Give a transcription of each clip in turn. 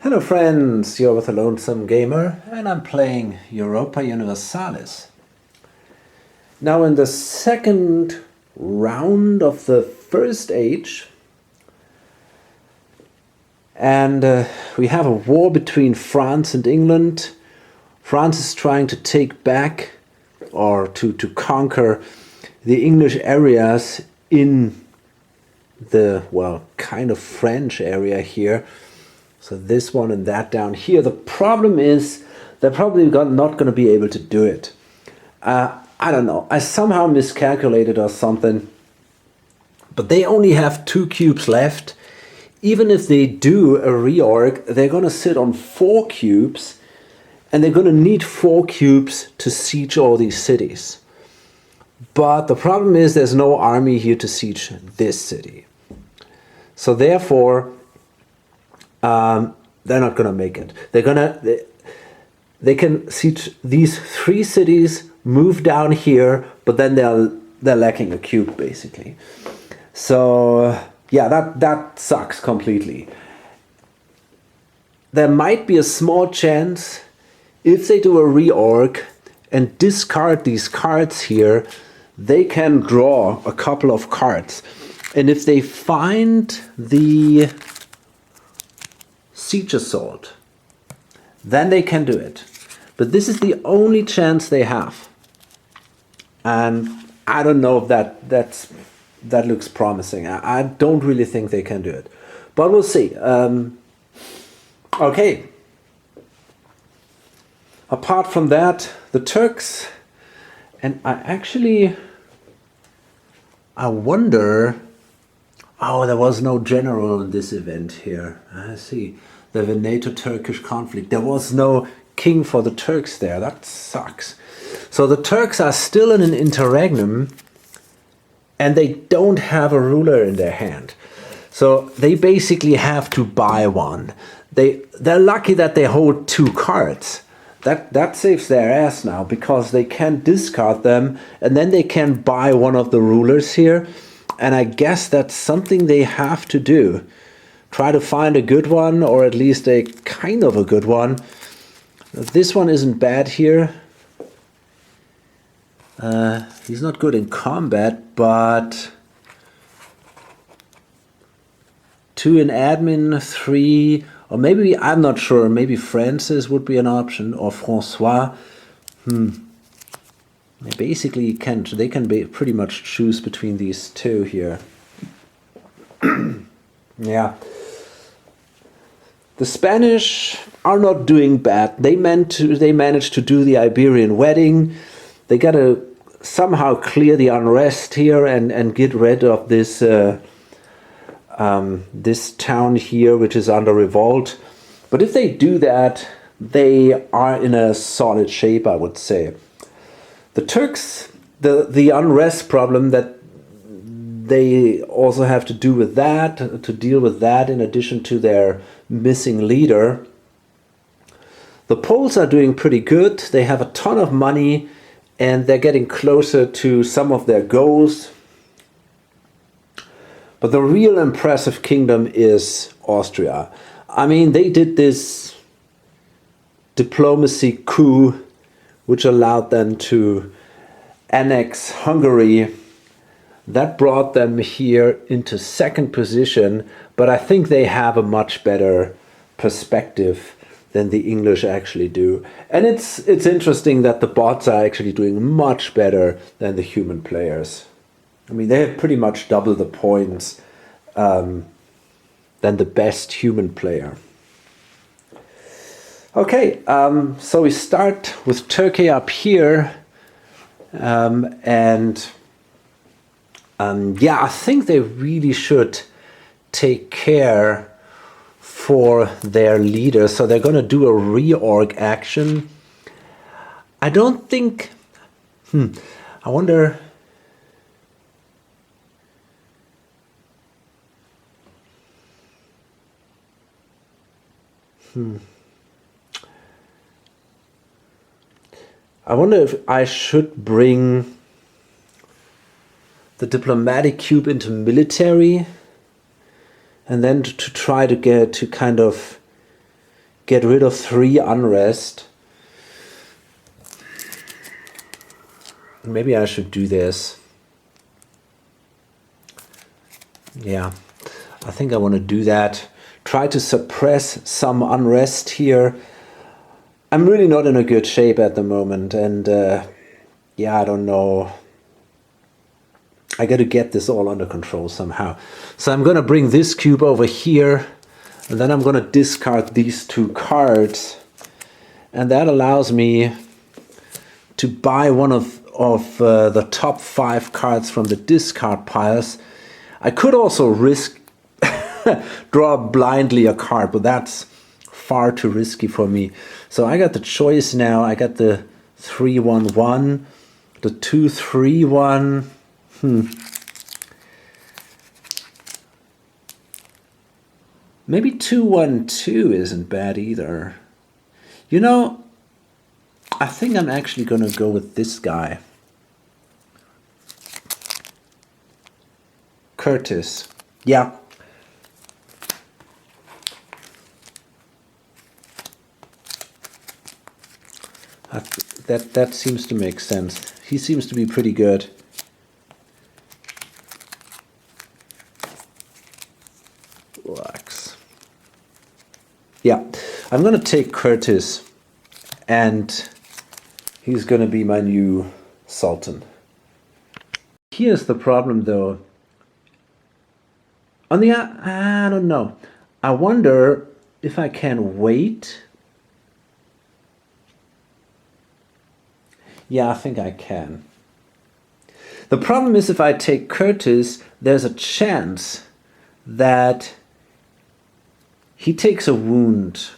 Hello friends, you're with a Lonesome Gamer and I'm playing Europa Universalis. Now in the second round of the first age, and we have a war between France and England. France is trying to take back or to conquer the English areas in the, well, kind of French area here. So this one and that down here. The problem is they're probably not going to be able to do it. I don't know. I somehow miscalculated or something. But they only have 2 cubes left. Even if they do a reorg, they're going to sit on 4 cubes. And they're going to need 4 cubes to siege all these cities. But the problem is there's no army here to siege this city. So therefore, they're not going to make it. They can siege these 3 cities, move down here, but then they're lacking a cube basically. So yeah, that sucks completely. There might be a small chance if they do a reorg and discard these cards here, they can draw a couple of cards. And if they find the Siege Assault, then they can do it. But this is the only chance they have. And I don't know if that looks promising. I don't really think they can do it. But we'll see. Okay. Apart from that, the Turks, and I wonder, oh, there was no general in this event here. I see. The Veneto-Turkish conflict. There was no king for the Turks there. That sucks. So the Turks are still in an interregnum and they don't have a ruler in their hand. So they basically have to buy one. They're lucky that they hold 2 cards. That saves their ass now because they can discard them and then they can buy one of the rulers here. And I guess that's something they have to do. Try to find a good one, or at least a kind of a good one. This one isn't bad here. He's not good in combat, but 2 in admin, 3, or maybe, I'm not sure, maybe Francis would be an option, or Francois. Basically, they can pretty much choose between these 2 here. Yeah. The Spanish are not doing bad. They managed to do the Iberian wedding. They got to somehow clear the unrest here and get rid of this this town here, which is under revolt. But if they do that, they are in a solid shape, I would say. The Turks, the unrest problem that they also have to do with that, to deal with that in addition to their missing leader. The Poles are doing pretty good. They have a ton of money and they're getting closer to some of their goals. But the real impressive kingdom is Austria. I mean, they did this diplomacy coup which allowed them to annex Hungary. That brought them here into 2nd position, but I think they have a much better perspective than the English actually do. And it's interesting that the bots are actually doing much better than the human players. I mean, they have pretty much double the points than the best human player. Okay, so we start with Turkey up here, yeah, I think they really should take care for their leader. So they're going to do a reorg action. I don't think... I wonder... I wonder if I should bring the diplomatic cube into military and then to try to get to kind of get rid of 3 unrest. Maybe I should do this. Yeah, I think I want to do that. Try to suppress some unrest here. I'm really not in a good shape at the moment, and yeah, I don't know. I got to get this all under control somehow. So I'm going to bring this cube over here, and then I'm going to discard these 2 cards. And that allows me to buy one of the top 5 cards from the discard piles. I could also risk draw blindly a card, but that's far too risky for me. So I got the choice now. I got the 3-1-1, the 2-3-1. Maybe 2-1-2 isn't bad either. You know, I think I'm actually going to go with this guy. Curtis. Yeah. That seems to make sense. He seems to be pretty good. Relax. Yeah, I'm going to take Curtis, and he's going to be my new Sultan. Here's the problem, though. I don't know. I wonder if I can wait. Yeah, I think I can. The problem is if I take Curtis, there's a chance that he takes a wound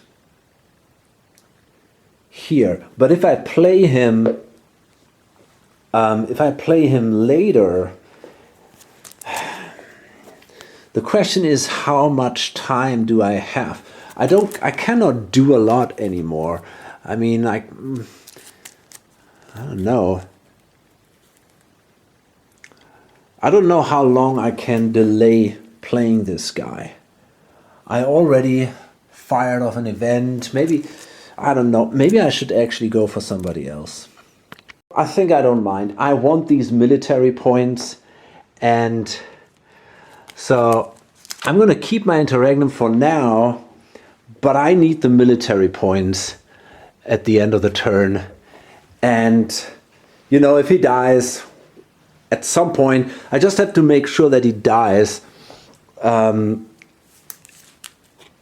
here. But if I play him, later, the question is how much time do I have? I cannot do a lot anymore. I mean, I don't know. I don't know how long I can delay playing this guy. I already fired off an event. Maybe, I don't know, maybe I should actually go for somebody else. I think I don't mind. I want these military points, and so I'm going to keep my interregnum for now, but I need the military points at the end of the turn. And, you know, if he dies at some point, I just have to make sure that he dies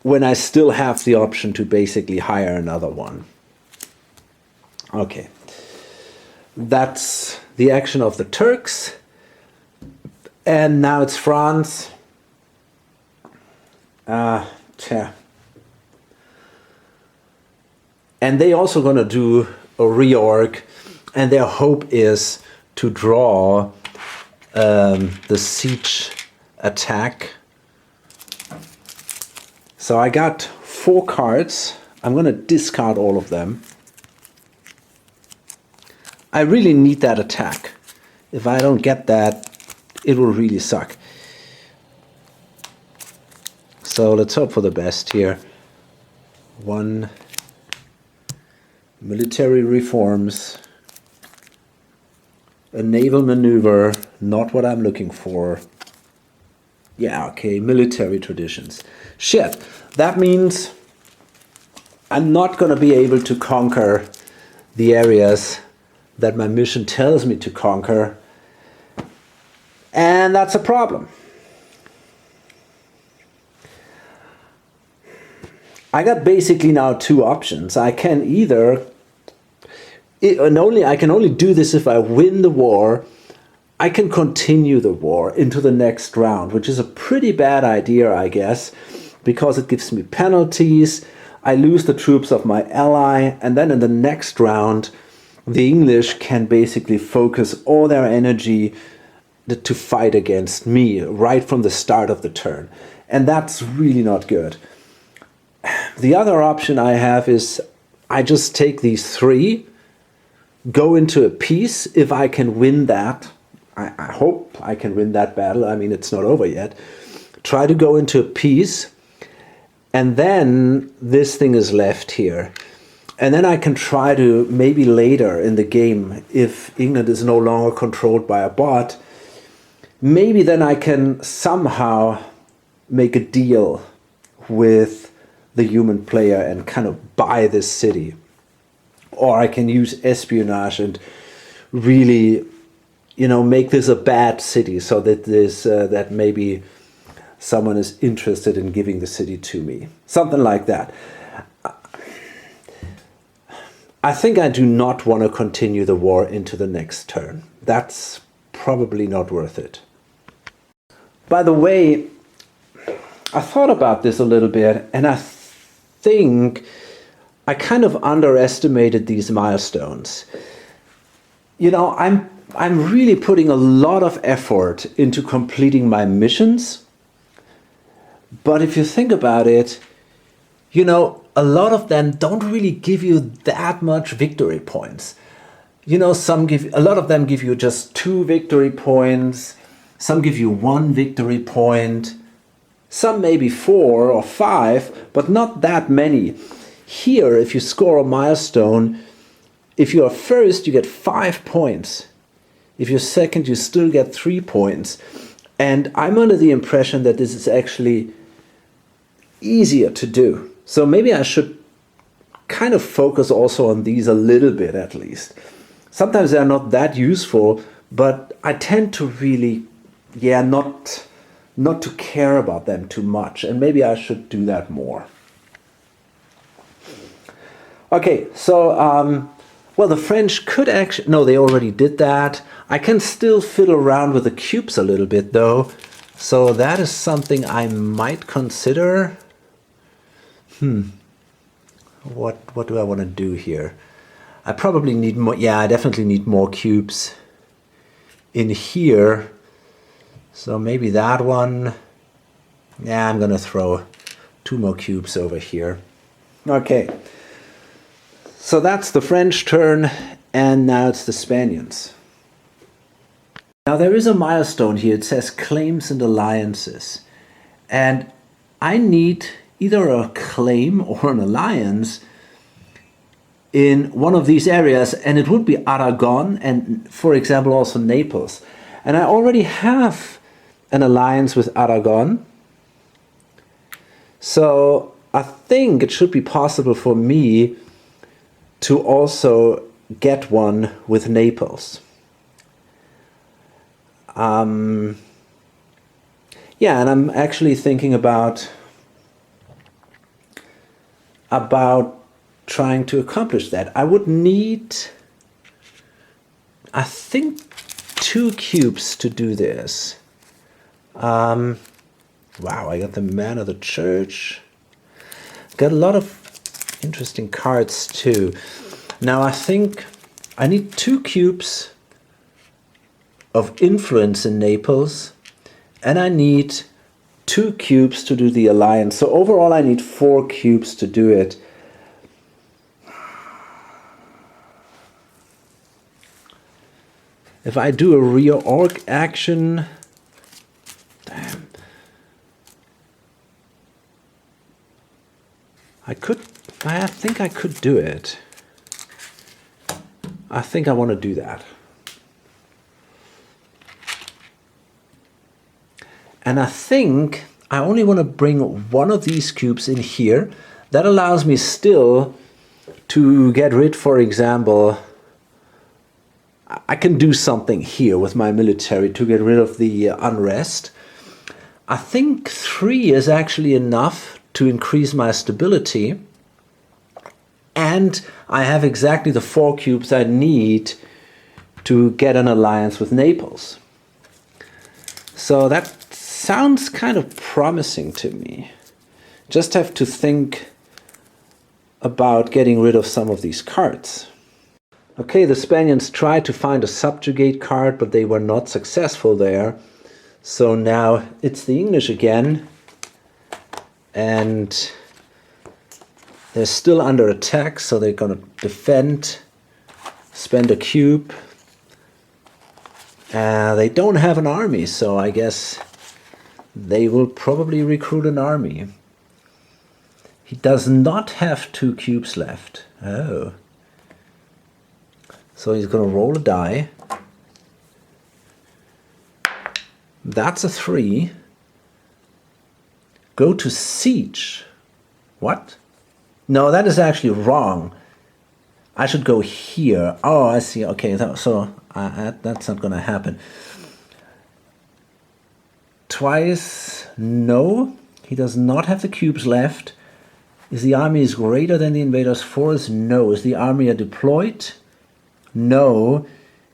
when I still have the option to basically hire another one. Okay. That's the action of the Turks. And now it's France. And they also going to do a reorg, and their hope is to draw the siege attack. So I got 4 cards. I'm going to discard all of them. I really need that attack. If I don't get that, it will really suck. So let's hope for the best here. 1 military reforms. A naval maneuver, not what I'm looking for. Yeah, okay, military traditions. Shit, that means I'm not going to be able to conquer the areas that my mission tells me to conquer. And that's a problem. I got basically now 2 options. I can either, I can only do this if I win the war. I can continue the war into the next round, which is a pretty bad idea, I guess, because it gives me penalties. I lose the troops of my ally, and then in the next round, the English can basically focus all their energy to fight against me right from the start of the turn. And that's really not good. The other option I have is I just take these 3, go into a peace if I can win that. I hope I can win that battle. I mean, it's not over yet. Try to go into a peace And then this thing is left here. And then I can try to, maybe later in the game, if England is no longer controlled by a bot, maybe then I can somehow make a deal with the human player and kind of buy this city. Or I can use espionage and really, you know, make this a bad city so that that maybe someone is interested in giving the city to me. Something like that. I think I do not want to continue the war into the next turn. That's probably not worth it. By the way, I thought about this a little bit, and I think I kind of underestimated these milestones. You know, I'm really putting a lot of effort into completing my missions. But if you think about it, you know, a lot of them don't really give you that much victory points. You know, a lot of them give you just 2 victory points. Some give you 1 victory point. Some maybe 4 or 5, but not that many. Here, if you score a milestone, if you are first, you get 5 points. If you're second, you still get 3 points. And I'm under the impression that this is actually easier to do. So maybe I should kind of focus also on these a little bit at least. Sometimes they're not that useful, but I tend to really, not to care about them too much. And maybe I should do that more. Okay, so, well, the French could actually, no, they already did that. I can still fiddle around with the cubes a little bit though. So that is something I might consider. What do I want to do here? I probably need more. Yeah, I definitely need more cubes in here. So maybe that one. Yeah, I'm gonna throw 2 more cubes over here. Okay. So that's the French turn, and now it's the Spaniards. Now there is a milestone here. It says claims and alliances. And I need either a claim or an alliance in one of these areas, and it would be Aragon and, for example, also Naples. And I already have an alliance with Aragon. So I think it should be possible for me to also get one with Naples. Yeah, and I'm actually thinking about trying to accomplish that. I would need, I think, 2 cubes to do this. Wow, I got the man of the church. Got a lot of interesting cards too. Now I think I need 2 cubes of influence in Naples, and I need 2 cubes to do the alliance. So overall I need 4 cubes to do it. If I do a reorg action, damn, I think I could do it. I think I want to do that. And I think I only want to bring one of these cubes in here. That allows me still to get rid, for example, I can do something here with my military to get rid of the unrest. I think 3 is actually enough to increase my stability. And I have exactly the 4 cubes I need to get an alliance with Naples. So that sounds kind of promising to me. Just have to think about getting rid of some of these cards. Okay, the Spaniards tried to find a subjugate card, but they were not successful there. So now it's the English again. And they're still under attack, so they're going to defend, spend a cube. They don't have an army, so I guess they will probably recruit an army. He does not have 2 cubes left. Oh. So he's going to roll a die. That's a 3. Go to siege. What? No, that is actually wrong. I should go here. Oh, I see. Okay, so that's not going to happen. Twice, no. He does not have the cubes left. Is the army greater than the invader's force? No. Is the army deployed? No.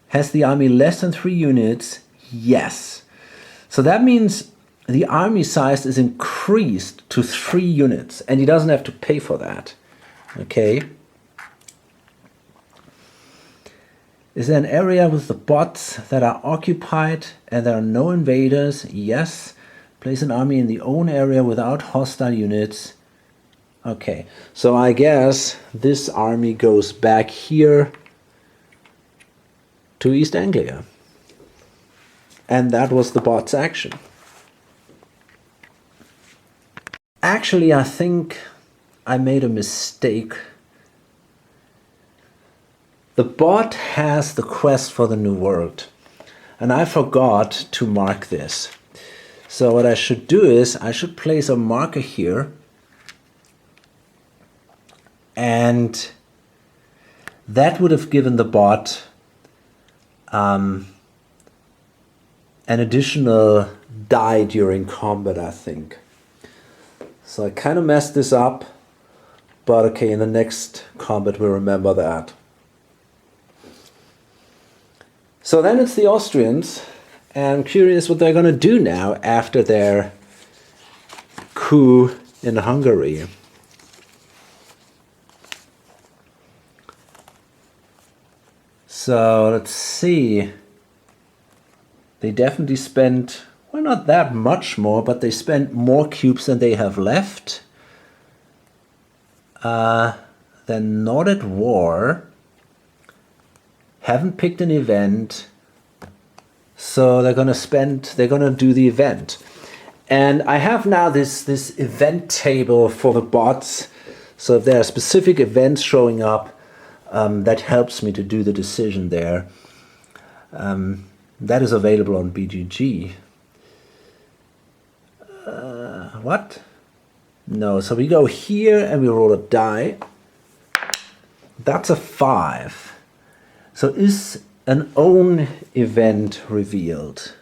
Has the army less than 3 units? Yes. So that means the army size is increased to 3 units, and he doesn't have to pay for that. Okay. Is there an area with the bots that are occupied and there are no invaders? Yes. Place an army in the own area without hostile units. Okay, so I guess this army goes back here to East Anglia. And that was the bot's action. Actually, I think I made a mistake. The bot has the quest for the New World, and I forgot to mark this. So what I should do is I should place a marker here, and that would have given the bot an additional die during combat, I think. So I kind of messed this up, but okay, in the next combat we'll remember that. So then it's the Austrians, and I'm curious what they're going to do now after their coup in Hungary. So let's see. They definitely spent, well, not that much more, but they spent more cubes than they have left. They're not at war. Haven't picked an event. So they're gonna do the event. And I have now this event table for the bots. So if there are specific events showing up, that helps me to do the decision there. That is available on BGG. What? No, so we go here and we roll a die. That's a 5. So is an own event revealed?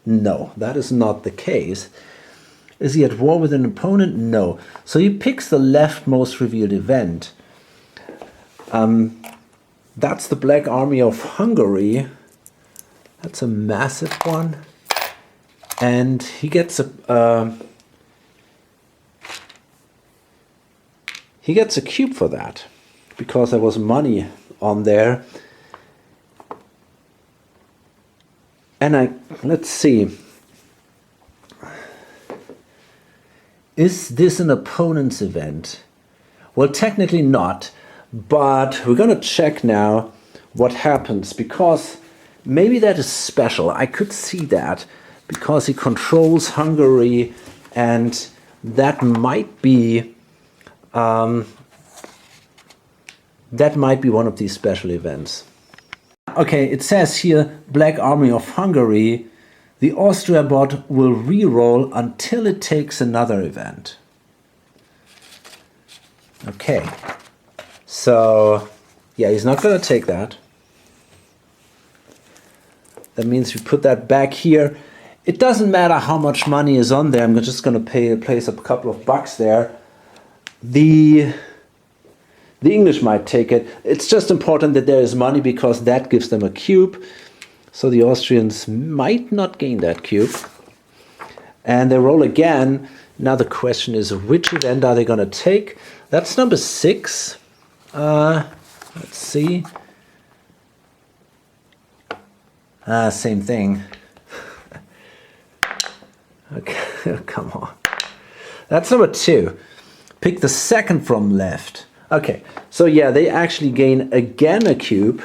No, that is not the case. Is he at war with an opponent? No. So he picks the leftmost revealed event. That's the Black Army of Hungary. That's a massive one. And he gets a cube for that, because there was money on there. And let's see. Is this an opponent's event? Well, technically not, but we're going to check now what happens, because maybe that is special. I could see that, because he controls Hungary, and that might be one of these special events. Okay, it says here, Black Army of Hungary, the Austria bot will re-roll until it takes another event. Okay, so yeah, he's not going to take that. That means we put that back here. It doesn't matter how much money is on there. I'm just going to place a couple of bucks there. The English might take it. It's just important that there is money, because that gives them a cube. So the Austrians might not gain that cube. And they roll again. Now the question is, which event are they going to take? That's number 6. Let's see. Same thing. Okay, come on. That's number 2. Pick the second from left. Okay, so yeah, they actually gain again a cube,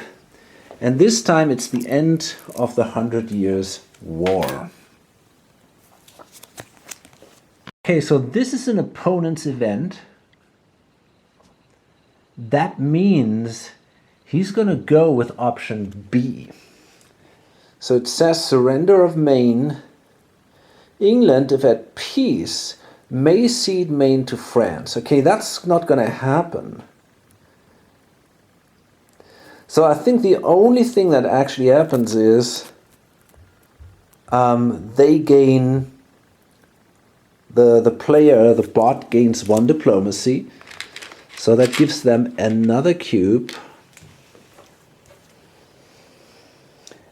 and this time it's the end of the 100 Years' War. Okay, so this is an opponent's event. that means he's going to go with option B. So it says surrender of Maine. England, if at peace, may cede Maine to France. Okay, that's not going to happen. So I think the only thing that actually happens is they gain, the player, the bot, gains 1 diplomacy. So that gives them another cube.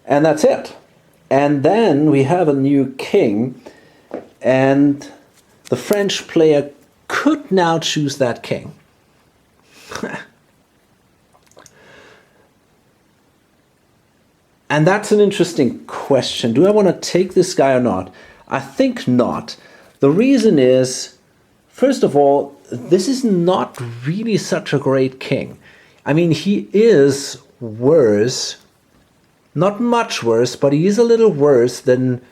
And that's it. And then we have a new king. And the French player could now choose that king. And that's an interesting question. Do I want to take this guy or not? I think not. The reason is, first of all, this is not really such a great king. I mean, he is worse, not much worse, but he is a little worse than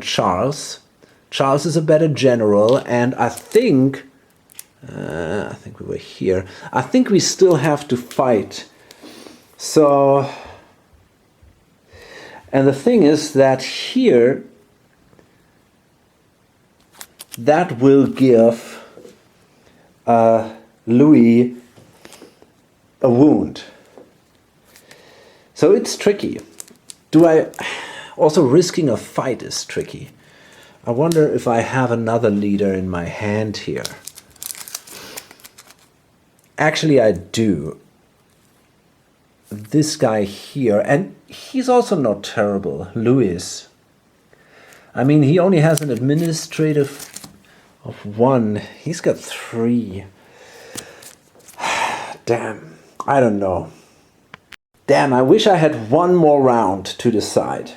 Charles. Charles is a better general, and I think we were here. I think we still have to fight. So, and the thing is that here, that will give Louis a wound. So it's tricky. Also risking a fight is tricky. I wonder if I have another leader in my hand here. Actually, I do. This guy here, and he's also not terrible, Louis. I mean, he only has an administrative of 1. He's got 3. Damn, I don't know. Damn, I wish I had 1 more round to decide.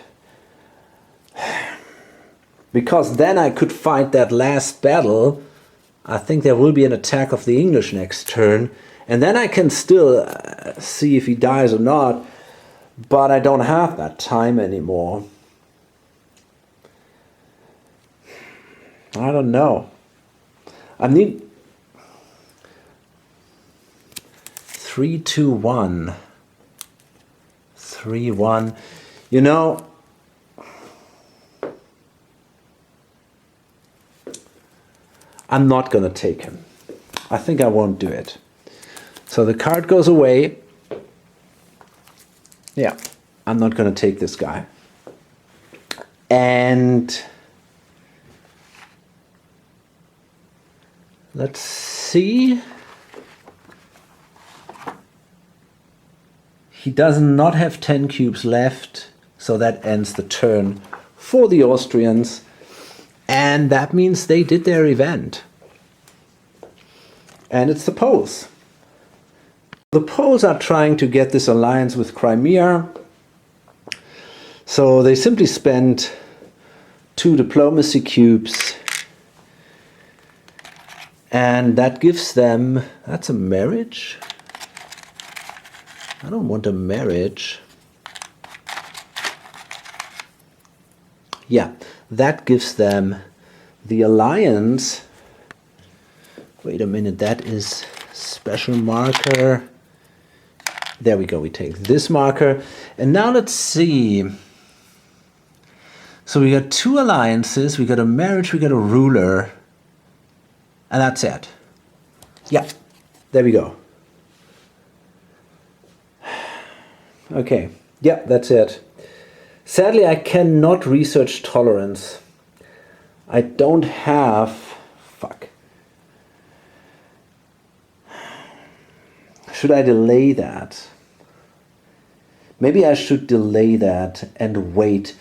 Because then I could fight that last battle. I think there will be an attack of the English next turn. And then I can still see if he dies or not. But I don't have that time anymore. I don't know. I need 3, 2, 1. 3, 1. You know, I'm not going to take him. I think I won't do it. So the card goes away. Yeah, I'm not going to take this guy. And let's see. He does not have 10 cubes left, so that ends the turn for the Austrians. And that means they did their event. And it's the Poles. The Poles are trying to get this alliance with Crimea. So they simply spend 2 diplomacy cubes. And that gives them... That's a marriage? I don't want a marriage. Yeah, that gives them the alliance. Wait a minute, that is special marker. There we go, we take this marker. And now let's see. So we got 2 alliances, we got a marriage, we got a ruler. And that's it. Yeah, there we go. Okay, yeah, that's it. Sadly, I cannot research tolerance. I don't have... Fuck. Should I delay that? Maybe I should delay that and wait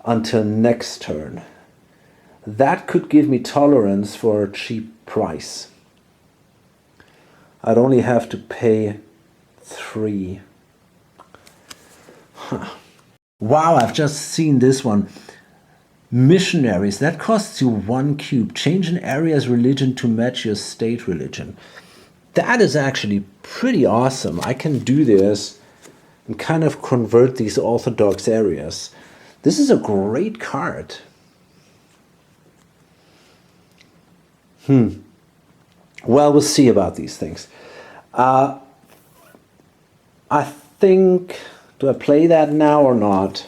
until next turn. That could give me tolerance for a cheap price. I'd only have to pay 3. Huh. Wow, I've just seen this one. Missionaries, that costs you 1 cube. Change an area's religion to match your state religion. That is actually pretty awesome. I can do this and kind of convert these Orthodox areas. This is a great card. Well, we'll see about these things. I think, do I play that now or not?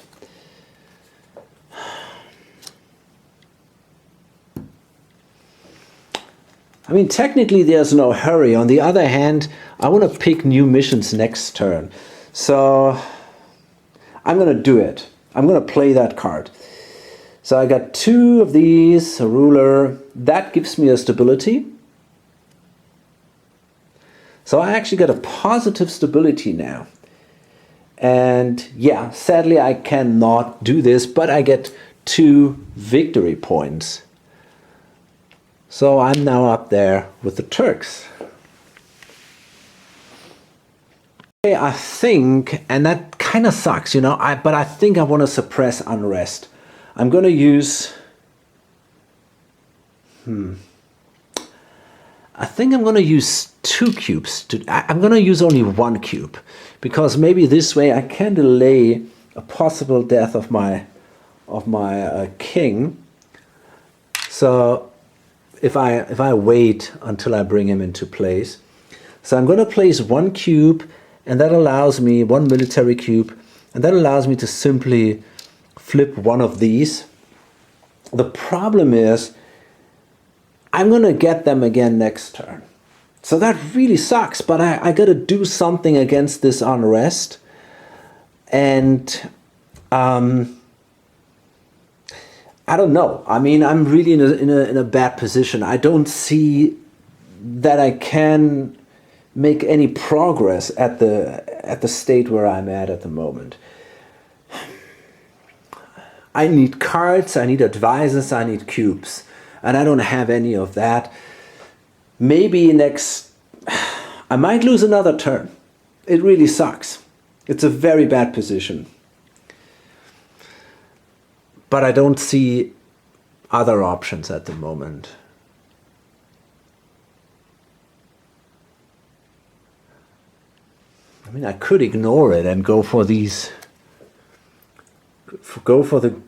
I mean, technically there's no hurry. On the other hand, I want to pick new missions next turn. So I'm going to do it. I'm going to play that card. So I got two of these, a ruler. That gives me a stability. So I actually got a positive stability now. And yeah, sadly I cannot do this, but I get 2 victory points. So I'm now up there with the Turks. Okay, I think, and that kind of sucks, you know, but I think I want to suppress unrest. I'm going to use... I think I'm going to use 2 cubes. I'm going to use only 1 cube. Because maybe this way I can delay a possible death of my king. So if I wait until I bring him into place. So I'm going to place 1 cube, and that allows me 1 military cube, and that allows me to simply flip one of these. The problem is I'm going to get them again next turn. So that really sucks, but I got to do something against this unrest. And I don't know. I mean, I'm really in a bad position. I don't see that I can make any progress at the state where I'm at the moment. I need cards, I need advisors, I need cubes, and I don't have any of that. Maybe next, I might lose another turn. It really sucks. It's a very bad position. But I don't see other options at the moment. I mean, I could ignore it and go for these, go for the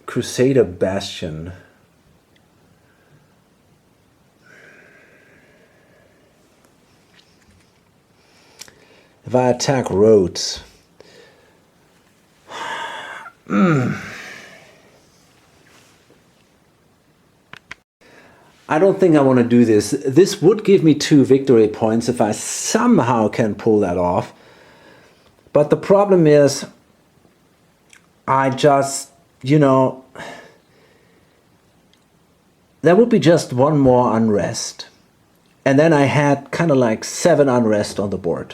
Crusader Bastion. If I attack Rhodes, I don't think I want to do this. This would give me 2 victory points if I somehow can pull that off. But the problem is, I just, you know, there would be just 1 more unrest. And then I had kind of like 7 unrest on the board.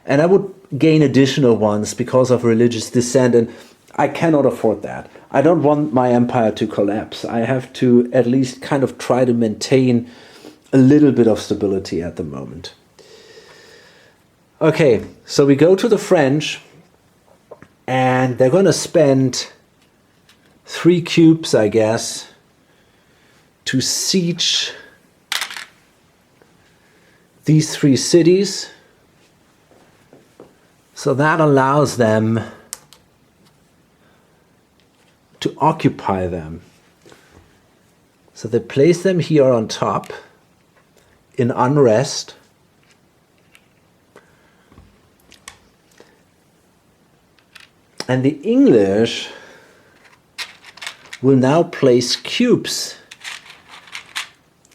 And I would gain additional ones because of religious dissent, and I cannot afford that. I don't want my empire to collapse. I have to at least kind of try to maintain a little bit of stability at the moment. Okay, so we go to the French, and they're going to spend 3 cubes, I guess, to siege these 3 cities. So that allows them to occupy them. So they place them here on top in unrest. And the English will now place cubes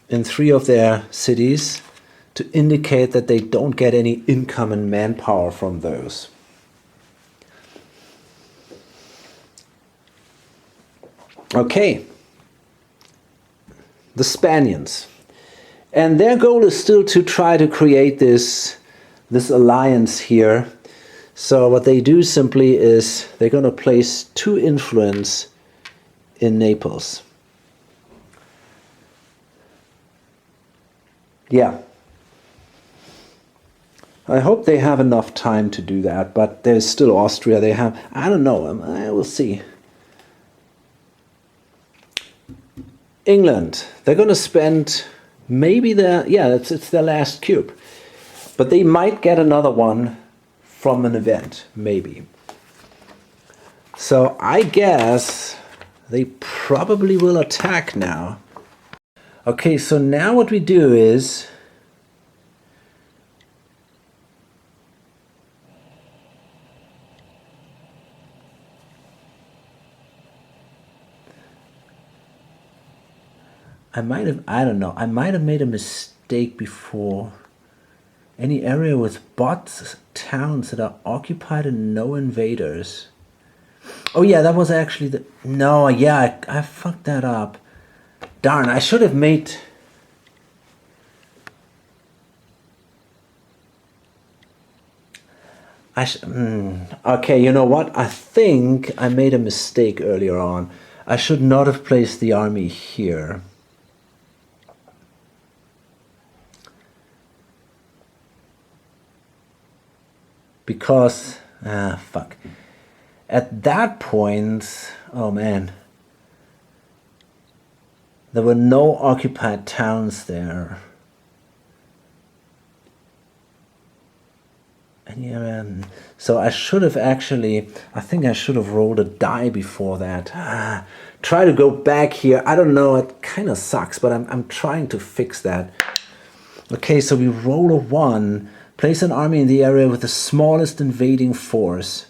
in 3 of their cities to indicate that they don't get any income and manpower from those. Okay, the Spaniards. And their goal is still to try to create this alliance here. So what they do simply is they're going to place 2 influence in Naples. Yeah. I hope they have enough time to do that, but there's still Austria. They have, I don't know, I will see. England, they're going to spend maybe it's their last cube. But they might get another one from an event, maybe. So I guess they probably will attack now. Okay, so now what we do is I might have, I don't know, I might have made a mistake before. Any area with bots, towns that are occupied and no invaders. Oh yeah, that was actually the, no, yeah, I fucked that up. Darn, I should have made... Okay, you know what? I think I made a mistake earlier on. I should not have placed the army here. Because, fuck. At that point, oh man, there were no occupied towns there. And yeah, so I should have actually, I think I should have rolled a die before that. Try to go back here. I don't know, it kind of sucks, but I'm trying to fix that. Okay, so we roll a 1. Place an army in the area with the smallest invading force.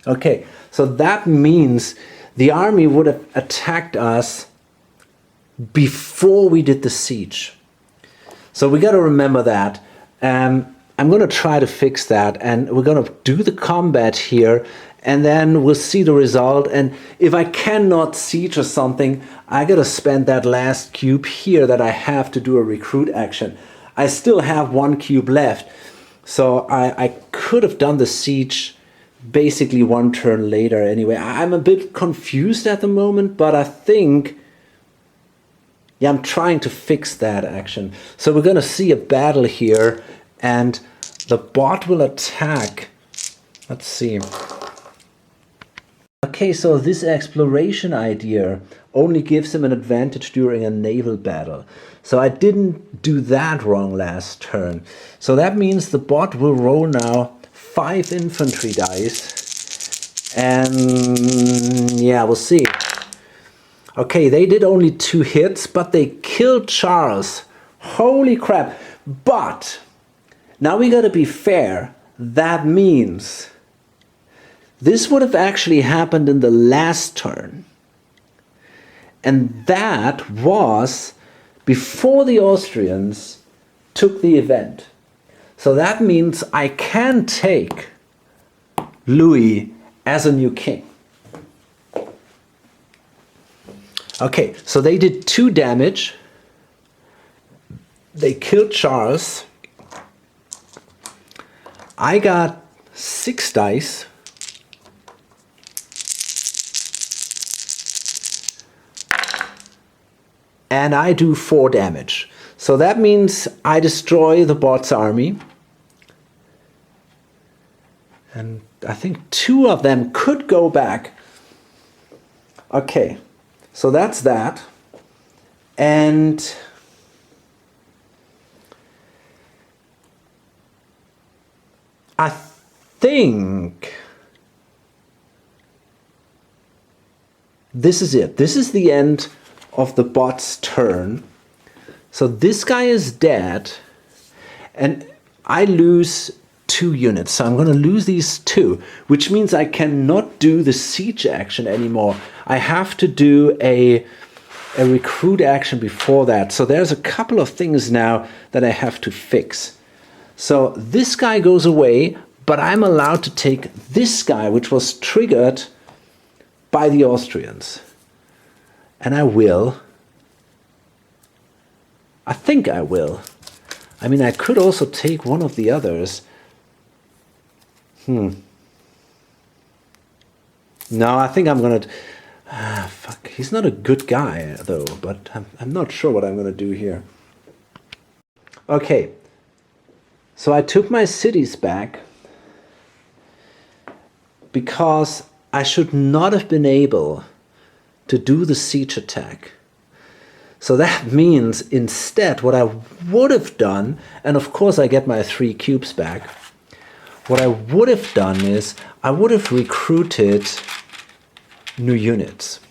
Okay, so that means the army would have attacked us before we did the siege. So we got to remember that. I'm going to try to fix that, and we're going to do the combat here, and then we'll see the result. And if I cannot siege or something, I got to spend that last cube here that I have to do a recruit action. I still have 1 cube left. So I could have done the siege basically 1 turn later anyway. I'm a bit confused at the moment, but I think, yeah, I'm trying to fix that action. So we're going to see a battle here, and the bot will attack. Let's see. Okay, so this exploration idea only gives him an advantage during a naval battle. So I didn't do that wrong last turn. So that means the bot will roll now 5 infantry dice. And yeah, we'll see. Okay, they did only 2 hits, but they killed Charles. Holy crap. But now we gotta be fair. That means this would have actually happened in the last turn. And that was before the Austrians took the event. So that means I can take Louis as a new king. Okay, so they did 2 damage. They killed Charles. I got 6 dice. And I do 4 damage. So that means I destroy the bot's army. And I think 2 of them could go back. Okay, so that's that. And I think this is it. This is the end of the bot's turn. So this guy is dead, and I lose 2 units. So I'm going to lose these 2, which means I cannot do the siege action anymore. I have to do a recruit action before that. So there's a couple of things now that I have to fix. So this guy goes away, but I'm allowed to take this guy, which was triggered by the Austrians. And I will. I think I will. I mean, I could also take one of the others. No, I think I'm gonna... fuck, he's not a good guy, though, but I'm not sure what I'm gonna do here. Okay, so I took my cities back because I should not have been able to do the siege attack. So that means instead what I would have done, and of course I get my 3 cubes back, what I would have done is I would have recruited new units.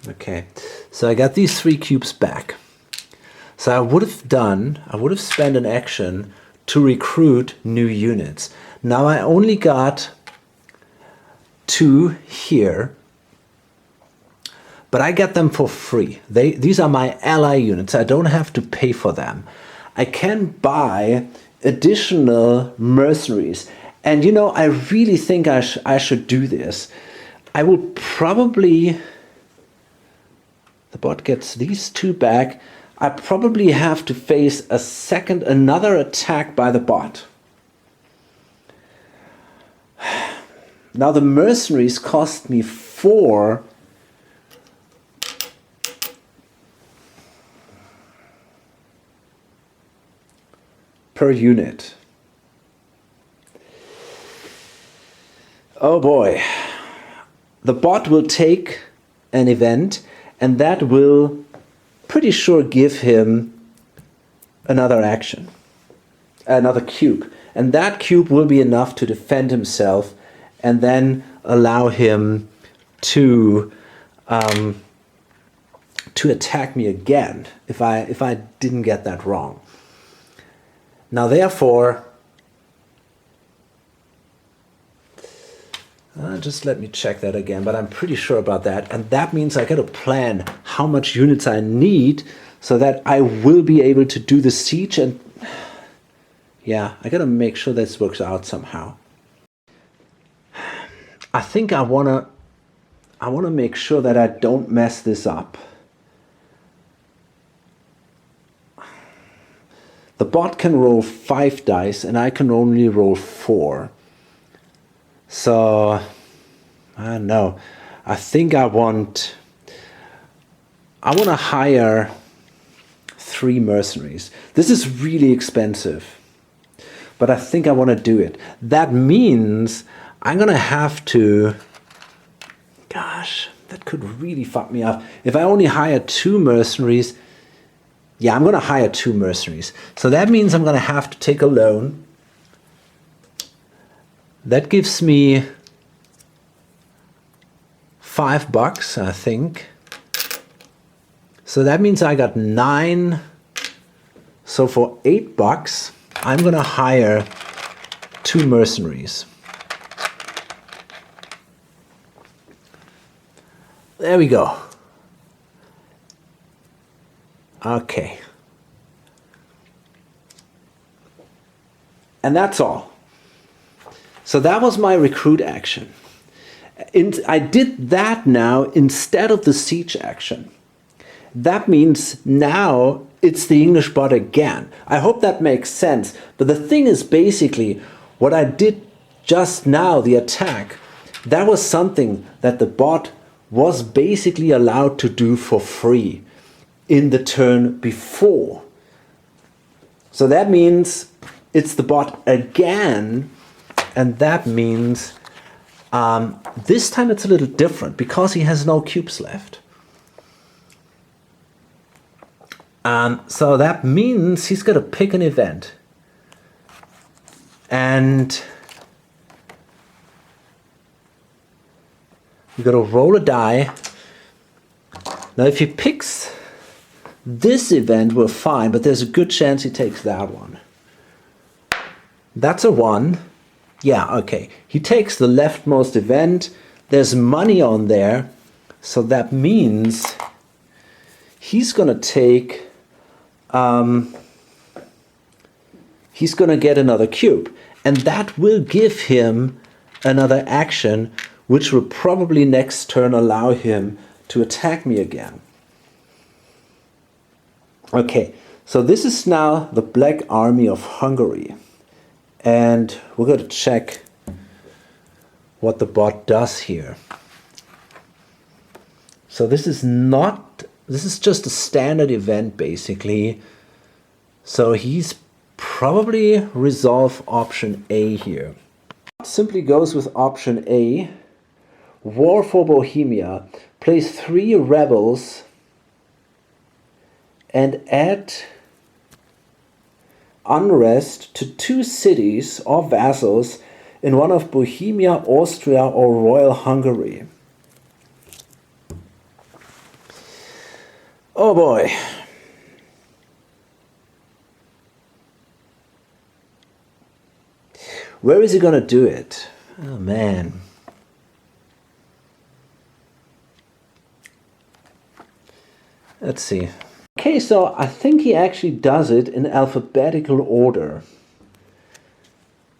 Okay, so I got these 3 cubes back. So I would have spent an action to recruit new units. Now I only got 2 here, but I get them for free. These are my ally units. I don't have to pay for them. I can buy additional mercenaries. And you know, I really think I should do this. I will probably... The bot gets these two back. I probably have to face another attack by the bot. Now the mercenaries cost me 4. Per unit. Oh boy. The bot will take an event, and that will pretty sure give him another action, another cube. And that cube will be enough to defend himself and then allow him to attack me again if I didn't get that wrong. Now therefore, just let me check that again, but I'm pretty sure about that. And that means I got to plan how much units I need so that I will be able to do the siege. And yeah, I got to make sure this works out somehow. I think I want to make sure that I don't mess this up. The bot can roll 5 dice and I can only roll 4. So, I don't know. I think I want to hire 3 mercenaries. This is really expensive, but I think I want to do it. That means I'm going to have to... Gosh, that could really fuck me up. If I only hire 2 mercenaries... Yeah, I'm going to hire 2 mercenaries. So that means I'm going to have to take a loan. That gives me $5, I think. So that means I got 9. So for $8, I'm going to hire 2 mercenaries. There we go. Okay. And that's all. So that was my recruit action. I did that now instead of the siege action. That means now it's the English bot again. I hope that makes sense. But the thing is basically what I did just now, the attack, that was something that the bot was basically allowed to do for free in the turn before. So that means it's the bot again, and that means this time it's a little different because he has no cubes left. So that means he's got to pick an event. And you got to roll a die. Now if he picks this event, we're fine, but there's a good chance he takes that one. That's a 1. Yeah, okay. He takes the leftmost event. There's money on there. So that means he's going to take... he's going to get another cube. And that will give him another action, which will probably next turn allow him to attack me again. Okay, so this is now the Black Army of Hungary. And we're going to check what the bot does here. So this is just a standard event basically. So he's probably resolve option A here. Simply goes with option A. War for Bohemia. Place 3 rebels and add unrest to 2 cities or vassals in one of Bohemia, Austria, or Royal Hungary. Oh boy. Where is he going to do it? Oh man. Let's see. Okay, so I think he actually does it in alphabetical order.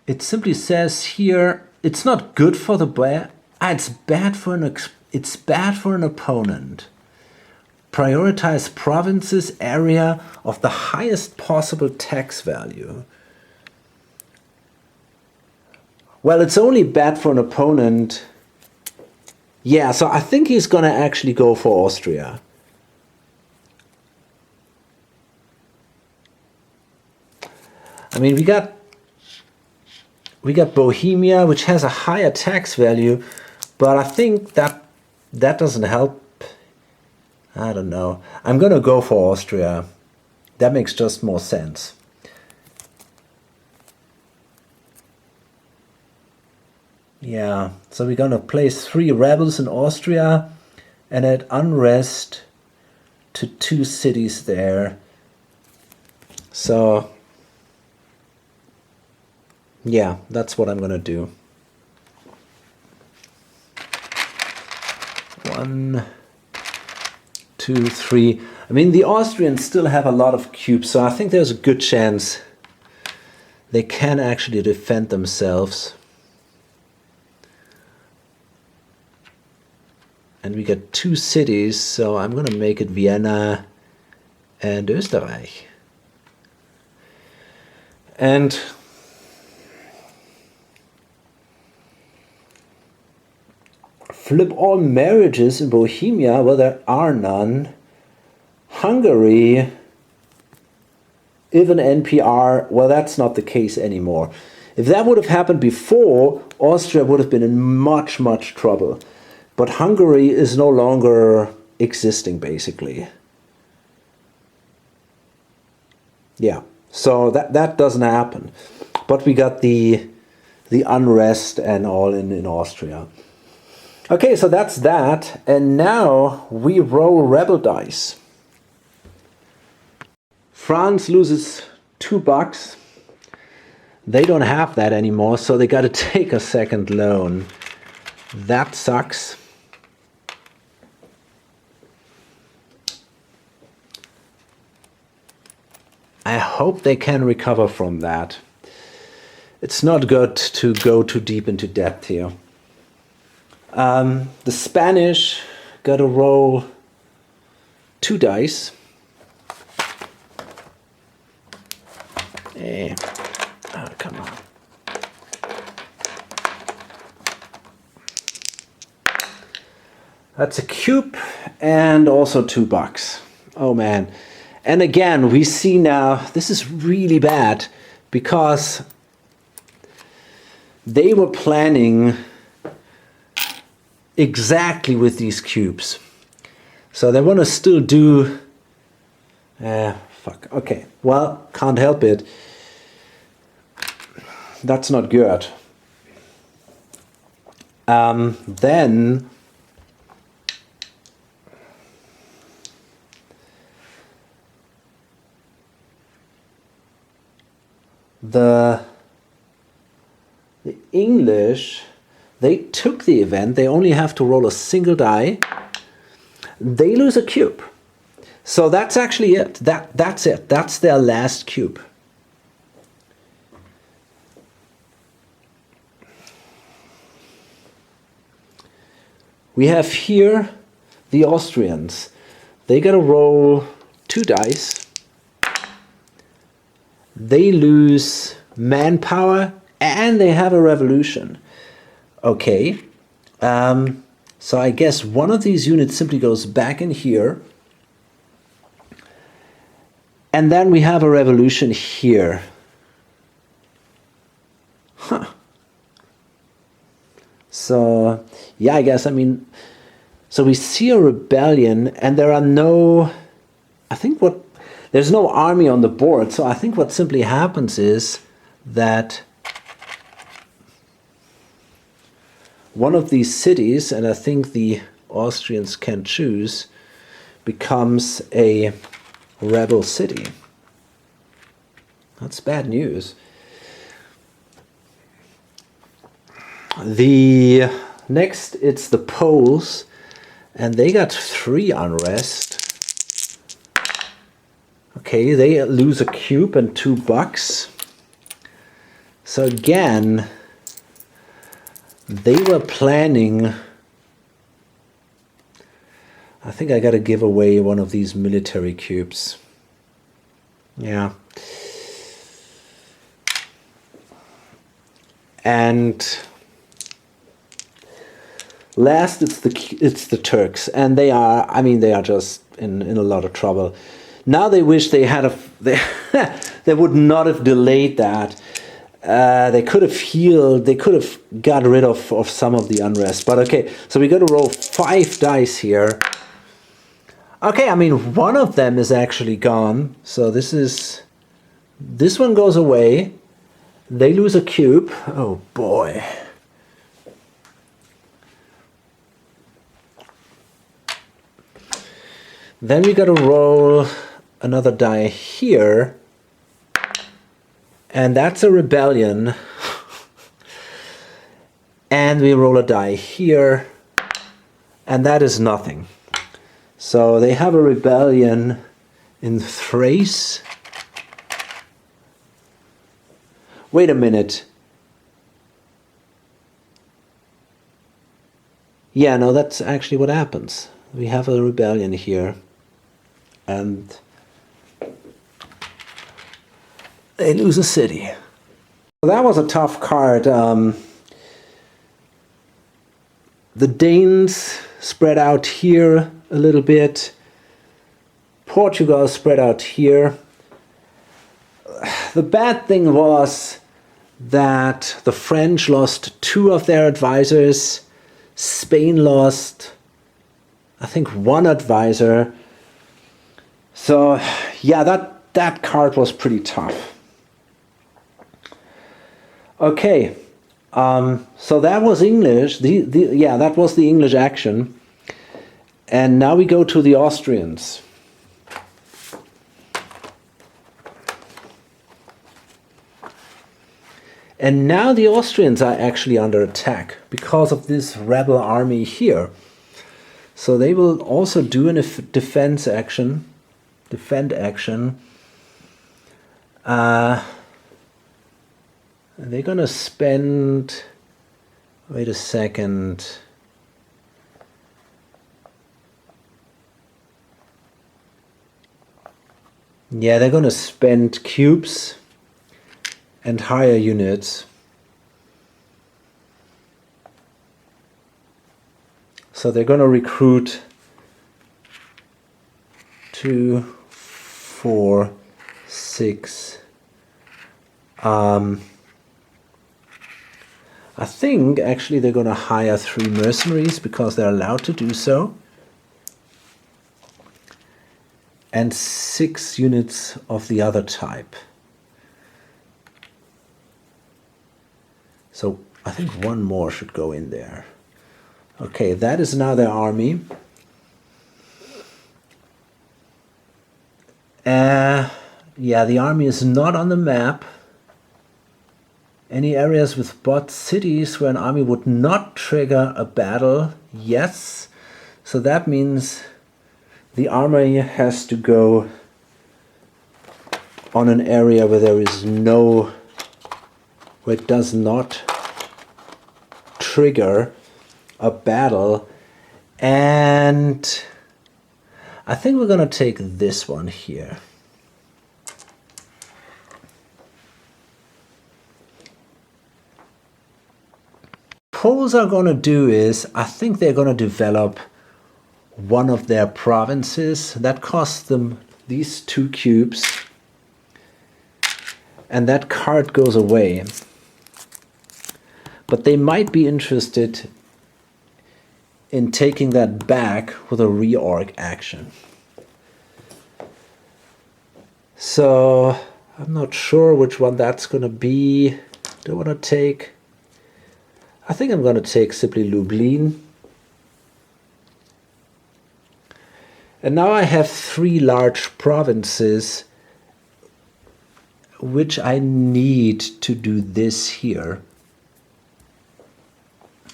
It simply says here, it's not good for the bear. It's bad for an opponent. Prioritize provinces area of the highest possible tax value. Well, it's only bad for an opponent. Yeah, so I think he's gonna actually go for Austria. I mean, we got Bohemia, which has a higher tax value, but I think that doesn't help. I don't know. I'm gonna go for Austria. That makes just more sense. Yeah, so we're gonna place 3 rebels in Austria and add unrest to 2 cities there. So yeah, that's what I'm gonna do. 1, 2, 3. I mean, the Austrians still have a lot of cubes, so I think there's a good chance they can actually defend themselves. And we get 2 cities, so I'm gonna make it Vienna and Österreich. And flip all marriages in Bohemia, well, there are none. Hungary, even NPR, well, that's not the case anymore. If that would have happened before, Austria would have been in much, much trouble. But Hungary is no longer existing, basically. Yeah, so that doesn't happen. But we got the unrest and all in Austria. Okay, so that's that. And now we roll rebel dice. France loses $2. They don't have that anymore, so they got to take a second loan. That sucks. I hope they can recover from that. It's not good to go too deep into debt here. The Spanish got to roll 2 dice. Hey. Oh, come on. That's a cube and also $2. Oh man. And again, we see now, this is really bad because they were planning exactly with these cubes. So they want to still do, fuck, okay, well, can't help it. That's not good. Then the English, they took the event. They only have to roll a single die. They lose a cube. So that's actually it. That's it. That's their last cube. We have here the Austrians. They got to roll 2 dice. They lose manpower and they have a revolution. Okay, so I guess one of these units simply goes back in here. And then we have a revolution here. Huh. So, yeah, I guess, I mean, so we see a rebellion and there are no, I think there's no army on the board. So I think what simply happens is that one of these cities, and I think the Austrians can choose, becomes a rebel city. That's bad news. The next, it's the Poles, and they got 3 unrest. Okay, they lose a cube and 2 bucks. So again, they were planning... I think I gotta give away one of these military cubes. Yeah. And last, it's the Turks, and they are, I mean, they are just in a lot of trouble. Now they wish they had they would not have delayed that. They could have healed, they could have got rid of some of the unrest. But okay, so we got to roll 5 dice here. Okay, I mean, one of them is actually gone. So this one goes away. They lose a cube. Oh boy. Then we got to roll another die here. And that's a rebellion. And we roll a die here. And that is nothing. So they have a rebellion in Thrace. Wait a minute. Yeah, no, that's actually what happens. We have a rebellion here. And they lose a city. That was a tough card. The Danes spread out here a little bit. Portugal spread out here. The bad thing was that the French lost 2 of their advisors. Spain lost, I think, 1 advisor. So yeah, that card was pretty tough. Okay, so that was English. Yeah, that was the English action. And now we go to the Austrians. And now the Austrians are actually under attack because of this rebel army here. So they will also do a defend action. They're gonna spend, wait a second. Yeah, they're gonna spend cubes and higher units. So they're gonna recruit 2, 4, 6. I think actually they're gonna hire 3 mercenaries because they're allowed to do so. And 6 units of the other type. So I think 1 more should go in there. Okay, that is now their army. Yeah, the army is not on the map. Any areas with bot cities where an army would not trigger a battle? Yes. So that means the army has to go on an area where there is no, where it does not trigger a battle. And I think we're gonna take this one here. Poles are gonna do is, I think they're gonna develop one of their provinces. That costs them these 2 cubes. And that card goes away. But they might be interested in taking that back with a reorg action. So I'm not sure which one that's gonna be. Do I wanna take? I think I'm gonna take simply Lublin. And now I have 3 large provinces which I need to do this here.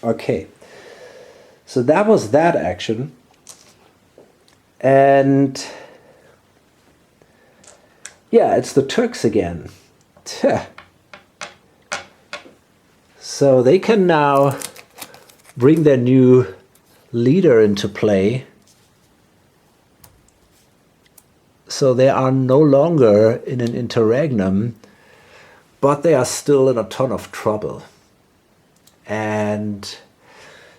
Okay, so that was that action. And Yeah, it's the Turks again. Tch. So they can now bring their new leader into play. So they are no longer in an interregnum, but they are still in a ton of trouble. And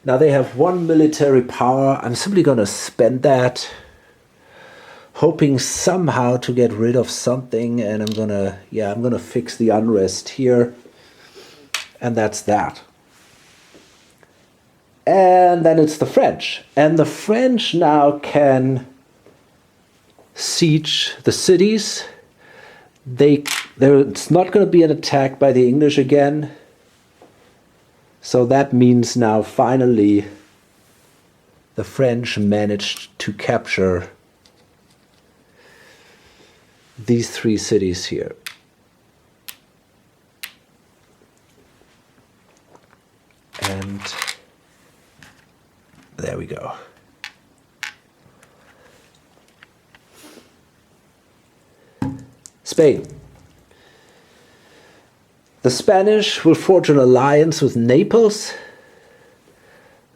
now they have one military power. I'm simply going to spend that, hoping somehow to get rid of something. And I'm gonna fix the unrest here. And that's that. And then it's the French. And the French now can siege the cities. It's not going to be an attack by the English again. So that means now finally the French managed to capture these three cities here. And there we go. Spain. The Spanish will forge an alliance with Naples.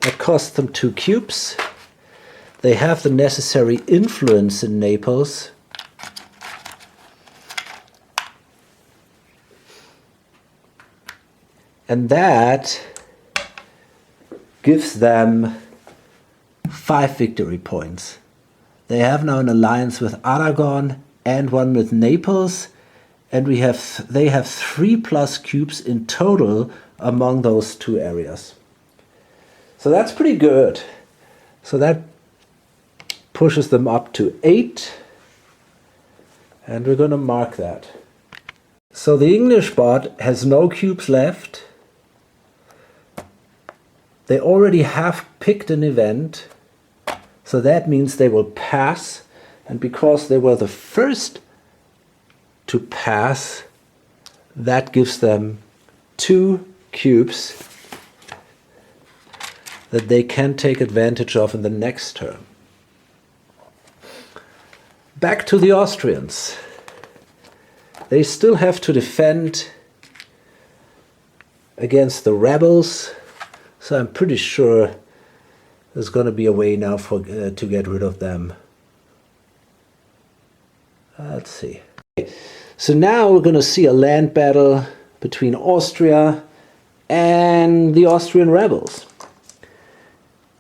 That costs them 2 cubes. They have the necessary influence in Naples. And that gives them 5 victory points. They have now an alliance with Aragon and one with Naples, and they have 3+ cubes in total among those 2 areas. So that's pretty good. So that pushes them up to 8, and we're going to mark that. So the English bot has no cubes left. They already have picked an event, so that means they will pass. And because they were the first to pass, that gives them 2 cubes that they can take advantage of in the next turn. Back to the Austrians. They still have to defend against the rebels, so I'm pretty sure there's going to be a way now to get rid of them. Let's see. So now we're going to see a land battle between Austria and the Austrian rebels.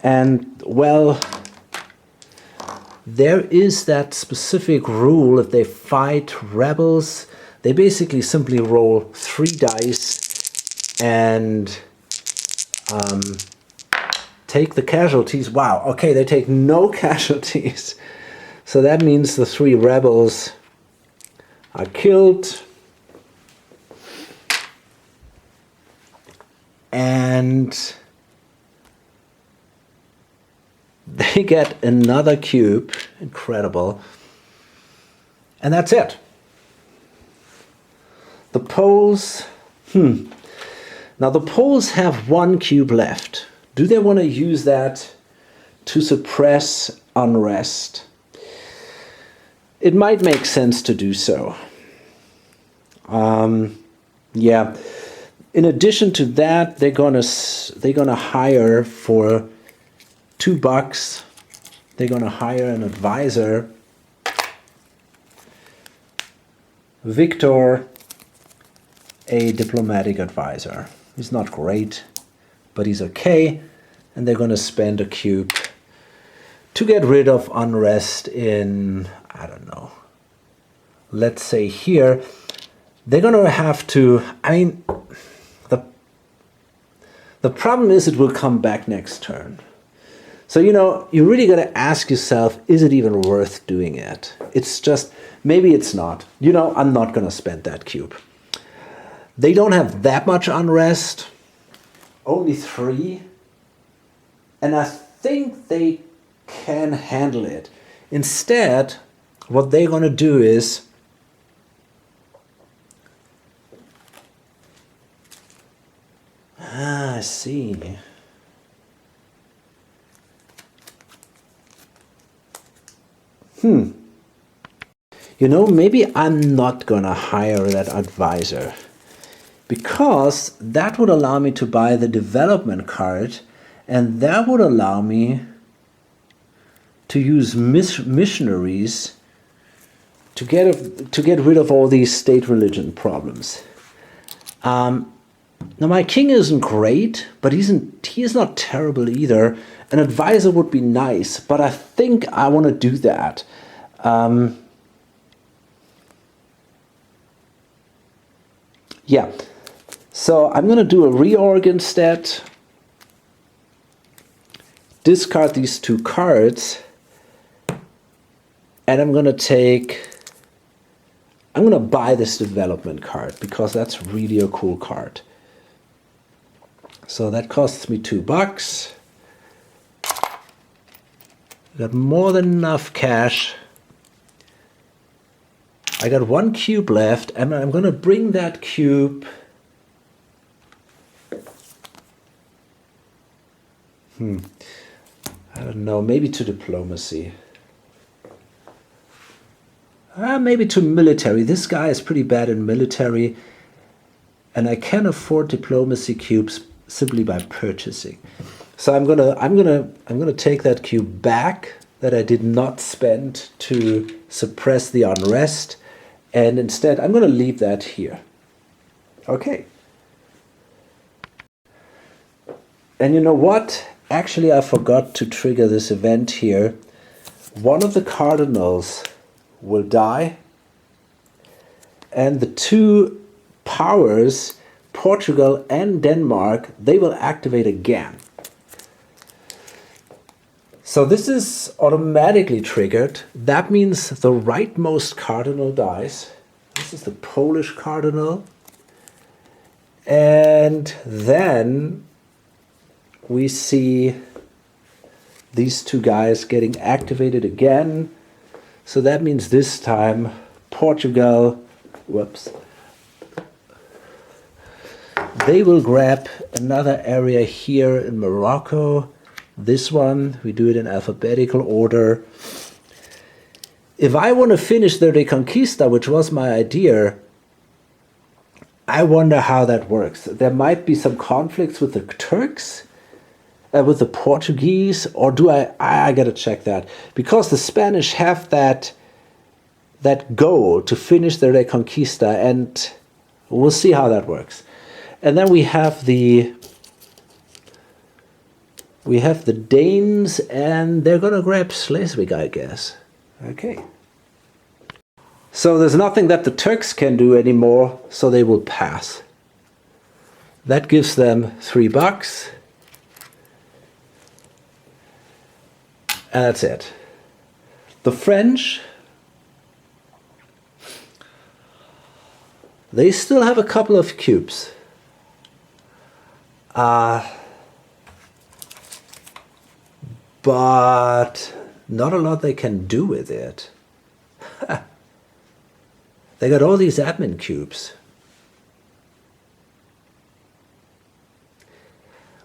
And, well, there is that specific rule: if they fight rebels, they basically simply roll 3 dice and take the casualties. Wow, okay, they take no casualties. So that means the 3 rebels are killed. And they get another cube. Incredible. And that's it. The Poles, Now the Poles have 1 cube left. Do they want to use that to suppress unrest? It might make sense to do so. Yeah. In addition to that, they're gonna hire for $2. They're gonna hire an advisor, Victor, a diplomatic advisor. He's not great, but he's okay. And they're gonna spend a cube to get rid of unrest in, I don't know, let's say here. They're gonna have to, the problem is it will come back next turn. So, you really got to ask yourself, is it even worth doing it? It's just, maybe it's not. I'm not going to spend that cube. They don't have that much unrest, only 3. And I think they can handle it. Instead, what they're going to do is, I see. You know, maybe I'm not gonna hire that advisor, because that would allow me to buy the development card, and that would allow me to use missionaries to get rid of all these state religion problems. Now my king isn't great, but he is not terrible either. An advisor would be nice, but I think I want to do that. Yeah, so I'm going to do a reorg instead. Discard these 2 cards. And I'm going to buy this development card, because that's really a cool card. So that costs me $2. Got more than enough cash. I got 1 cube left, and I'm going to bring that cube. I don't know, maybe to diplomacy. Maybe to military. This guy is pretty bad in military, and I can afford diplomacy cubes simply by purchasing. So I'm gonna take that cube back that I did not spend to suppress the unrest, and instead I'm gonna leave that here. Okay. And you know what? Actually, I forgot to trigger this event here. One of the cardinals will die, and the 2 powers, Portugal and Denmark, they will activate again. So this is automatically triggered. That means the rightmost cardinal dies. This is the Polish cardinal. And then we see these 2 guys getting activated again. So that means this time Portugal, they will grab another area here in Morocco. This one, we do it in alphabetical order. If I want to finish the Reconquista, which was my idea, I wonder how that works. There might be some conflicts with the Turks, with the Portuguese, or do I gotta check that, because the Spanish have that goal to finish the Reconquista, and we'll see how that works. And then we have the Danes, and they're gonna grab Schleswig, I guess. Okay. So there's nothing that the Turks can do anymore, so they will pass. That gives them $3. And that's it. The French, they still have a couple of cubes. But not a lot they can do with it. They got all these admin cubes.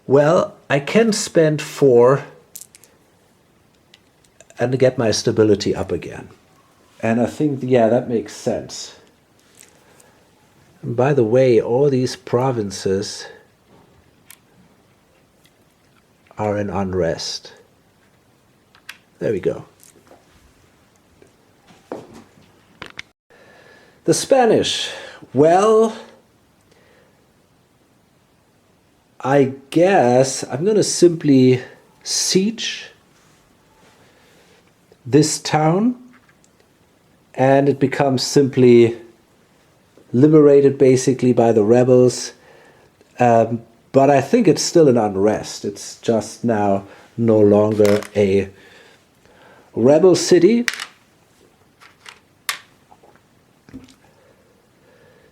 Well, I can spend 4 and get my stability up again. And I think, yeah, that makes sense. And by the way, all these provinces are in unrest. There we go. The Spanish, well, I guess I'm going to simply siege this town, and it becomes simply liberated basically by the rebels. But I think it's still an unrest. It's just now no longer a rebel city.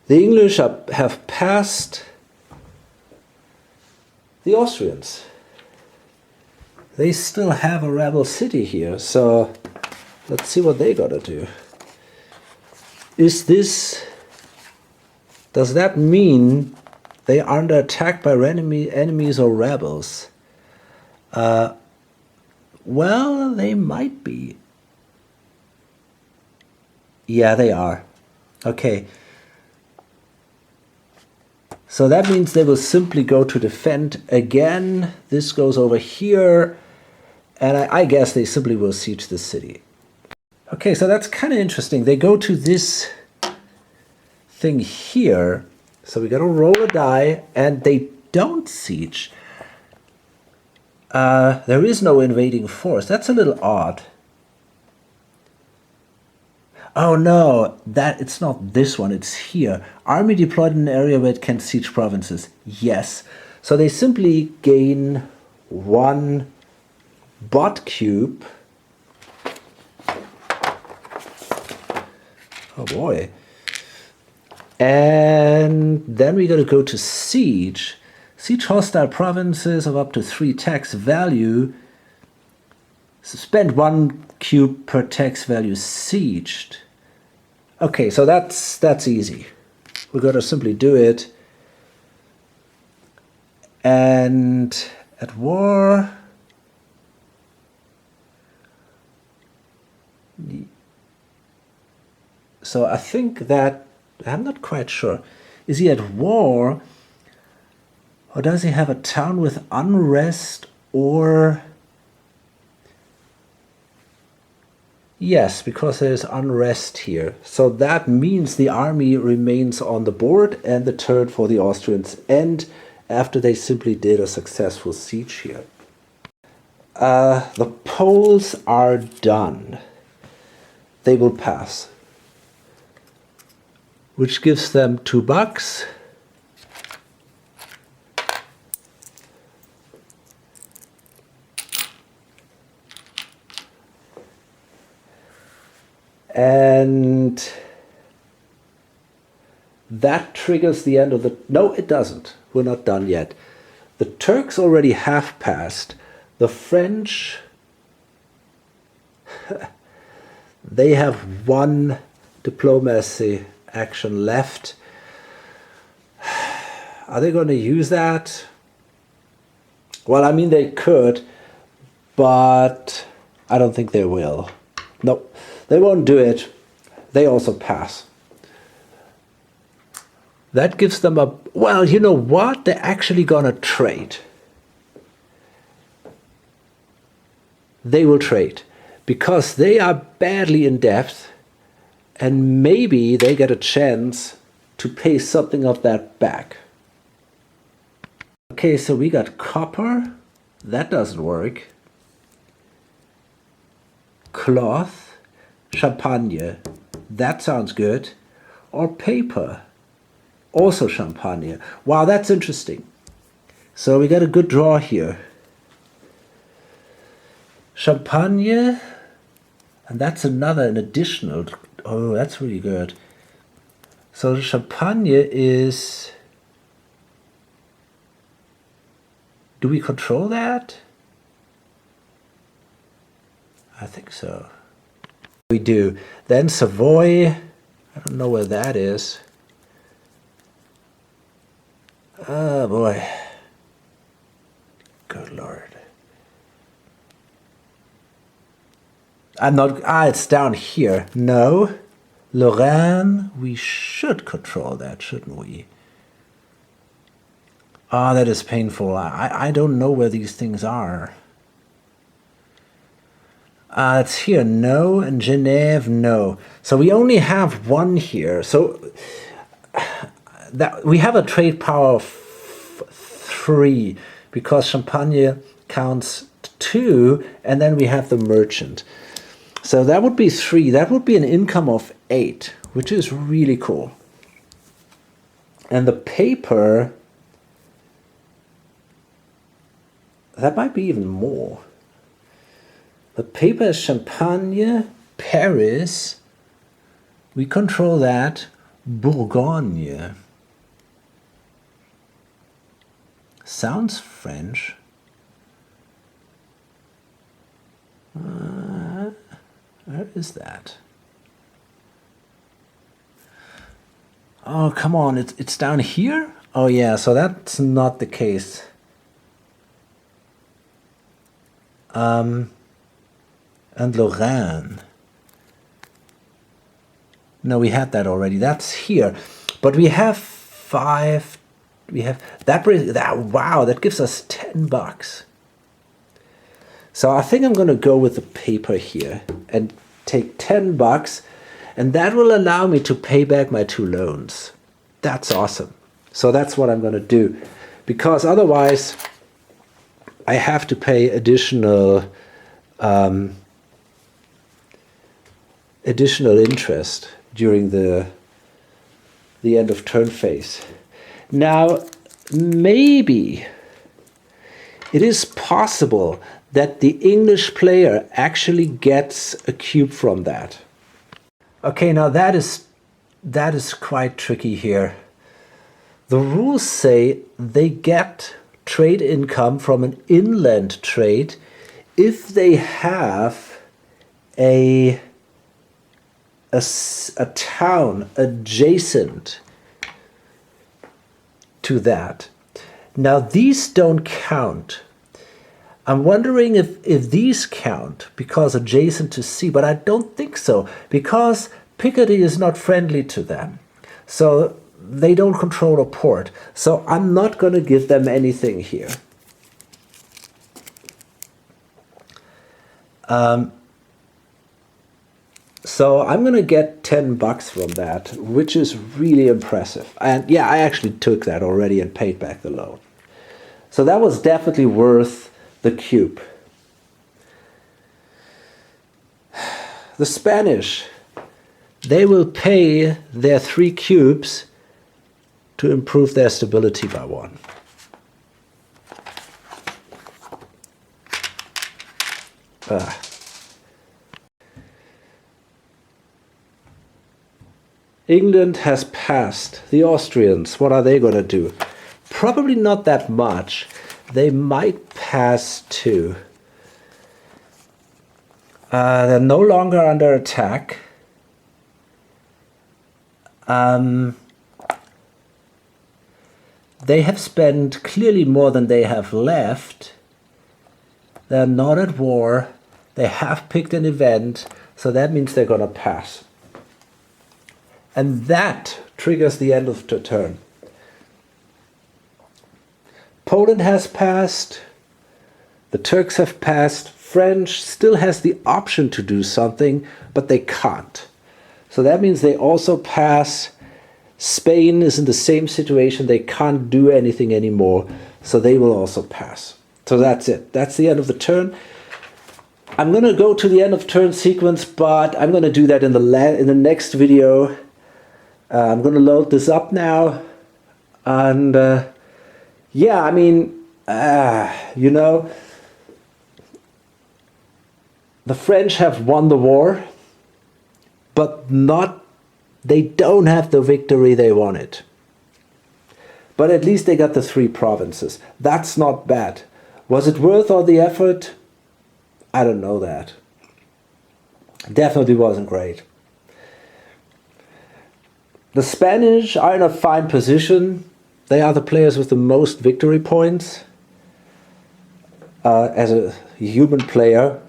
The English have passed the Austrians. They still have a rebel city here, so let's see what they gotta do. Does that mean they are under attack by enemies or rebels? Well, they might be. Yeah, they are. Okay. So that means they will simply go to defend again. This goes over here. And I guess they simply will siege the city. Okay, so that's kind of interesting. They go to this thing here. So we got to roll a die, and they don't siege. There is no invading force. That's a little odd. Oh no, it's not this one, it's here. Army deployed in an area where it can siege provinces. Yes. So they simply gain 1 bot cube. Oh boy. And then we gotta go to siege. Siege hostile provinces of up to 3 tax value. Spend 1 cube per tax value sieged. Okay, so that's easy. We're gonna simply do it. And at war, so I think that, I'm not quite sure. Is he at war, or does he have a town with unrest, or... Yes, because there's unrest here. So that means the army remains on the board and the turn for the Austrians end after they simply did a successful siege here. The Poles are done. They will pass. Which gives them $2. And that triggers the end of the... No, it doesn't. We're not done yet. The Turks already have passed. The French... they have 1 diplomacy action left. Are they going to use that? Well, I mean, they could, but I don't think they will. Nope. They won't do it. They also pass. That gives them a... Well, you know what? They're actually gonna trade. They will trade. Because they are badly in debt. And maybe they get a chance to pay something of that back. Okay, so we got copper. That doesn't work. Cloth. Champagne, that sounds good. Or paper, also champagne. Wow, that's interesting. So we got a good draw here. Champagne, and that's an additional. Oh, that's really good. So the champagne is... Do we control that? I think so. We do. Then Savoy, I don't know where that is. Oh boy. Good Lord. I'm not, it's down here. No. Lorraine, we should control that, shouldn't we? Ah, that is painful. I don't know where these things are. It's here, no, and Genève, no. So we only have 1 here. So that we have a trade power of 3 because Champagne counts 2, and then we have the merchant. So that would be 3. That would be an income of 8, which is really cool. And the paper, that might be even more. The paper is Champagne, Paris. We control that. Bourgogne. Sounds French. Where is that? Oh, come on. It's down here? Oh, yeah. So that's not the case. And Lorraine. No, we had that already. That's here. But we have 5. We have that brings that. Wow, that gives us $10. So I think I'm going to go with the paper here and take $10, and that will allow me to pay back my 2 loans. That's awesome. So that's what I'm going to do, because otherwise I have to pay additional interest during the end of turn phase. Now, maybe it is possible that the English player actually gets a cube from that. Okay, now that is quite tricky here. The rules say they get trade income from an inland trade if they have a town adjacent to that. Now these don't count. I'm wondering if these count because adjacent to sea, but I don't think so, because Picardy is not friendly to them. So they don't control a port. So I'm not going to give them anything here. So I'm going to get $10 from that, which is really impressive. And yeah, I actually took that already and paid back the loan. So that was definitely worth the cube. The Spanish, they will pay their 3 cubes to improve their stability by 1. England has passed the Austrians. What are they going to do? Probably not that much. They might pass too. They're no longer under attack. They have spent clearly more than they have left. They're not at war. They have picked an event, so that means they're going to pass. And that triggers the end of the turn. Poland has passed. The Turks have passed. French still has the option to do something, but they can't. So that means they also pass. Spain is in the same situation. They can't do anything anymore, so they will also pass. So that's it. That's the end of the turn. I'm going to go to the end of turn sequence, but I'm going to do that in the next video. I'm going to load this up now. And yeah, I mean, you know, the French have won the war, but they don't have the victory they wanted. But at least they got the 3 provinces. That's not bad. Was it worth all the effort? I don't know that. Definitely wasn't great. The Spanish are in a fine position. They are the players with the most victory points as a human player.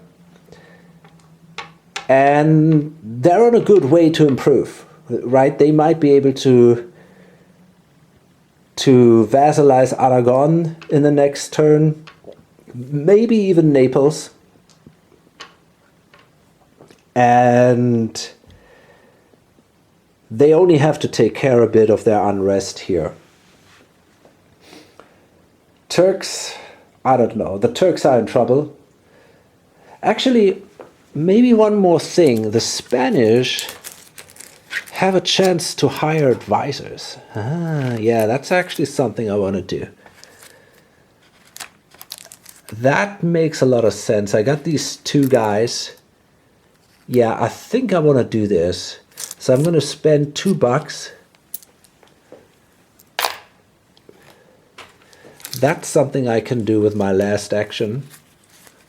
And they're on a good way to improve, right? They might be able to vassalize Aragon in the next turn, maybe even Naples. And they only have to take care a bit of their unrest here. Turks, I don't know. The Turks are in trouble. Actually, maybe one more thing. The Spanish have a chance to hire advisors. Yeah, that's actually something I want to do. That makes a lot of sense. I got these 2 guys. Yeah, I think I want to do this. So I'm going to spend $2. That's something I can do with my last action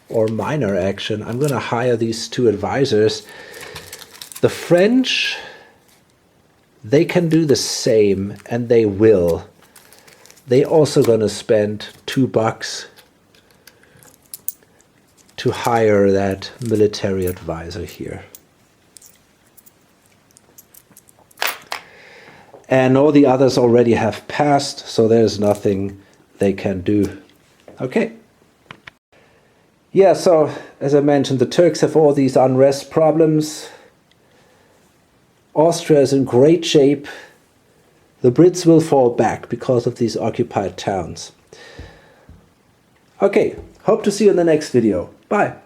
or minor action. I'm going to hire these 2 advisors. The French, they can do the same, and they will. They also going to spend $2 to hire that military advisor here. and all the others already have passed, so there's nothing they can do. Okay. Yeah, so as I mentioned, the Turks have all these unrest problems. Austria is in great shape. The Brits will fall back because of these occupied towns. Okay, hope to see you in the next video. Bye.